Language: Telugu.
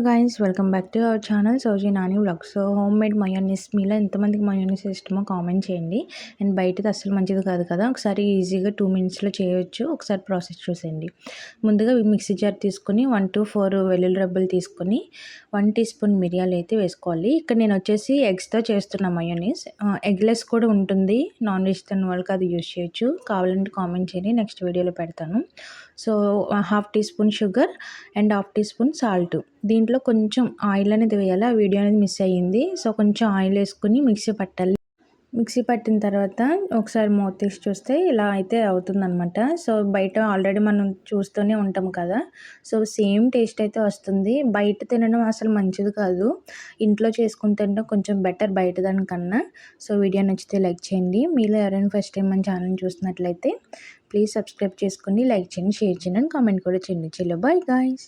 Guys welcome back to our channel Sowji Nani vlog. So home made mayonnaise మీలో ఎంతమందికి మయోనీస్ ఇష్టమో కామెంట్ చేయండి. అండ్ బయటది అస్సలు మంచిది కాదు కదా, ఒకసారి ఈజీగా 2 మినిట్స్లో చేయొచ్చు. ఒకసారి ప్రాసెస్ చూసేయండి. ముందుగా మిక్సీ జార్ తీసుకొని 1 to 4 వెల్లుల్లి రబ్బలు తీసుకొని 1 టీ స్పూన్ మిరియాలు అయితే వేసుకోవాలి. ఇక్కడ నేను వచ్చేసి ఎగ్స్తో చేస్తున్న మయోనీస్. ఎగ్లెస్ కూడా ఉంటుంది, నాన్ వెజ్ తిన్న వాళ్ళకి అది యూజ్ చేయొచ్చు. కావాలంటే కామెంట్ చేయండి, నెక్స్ట్ వీడియోలో పెడతాను. So 1/2 teaspoon sugar and 1/2 teaspoon salt. దీంట్లో కొంచెం ఆయిల్ అనేది వేయాలి, ఆ వీడియో అనేది మిస్ అయ్యింది. సో కొంచెం ఆయిల్ వేసుకుని మిక్సీ పట్టాలి. మిక్సీ పట్టిన తర్వాత ఒకసారి మూత తీసి చూస్తే ఇలా అయితే అవుతుందన్నమాట. సో బయట ఆల్రెడీ మనం చూస్తూనే ఉంటాం కదా, సో సేమ్ టేస్ట్ అయితే వస్తుంది. బయట తినడం అసలు మంచిది కాదు, ఇంట్లో చేసుకుని తినడం కొంచెం బెటర్ బయట దానికన్నా. సో వీడియో నచ్చితే లైక్ చేయండి. మీలో ఎవరైనా ఫస్ట్ టైం మన ఛానల్ చూసినట్లయితే ప్లీజ్ సబ్స్క్రైబ్ చేసుకోండి, లైక్ చేయండి, షేర్ చేయండి, కామెంట్ కూడా చేయండి. చలో బాయ్ గాయ్స్.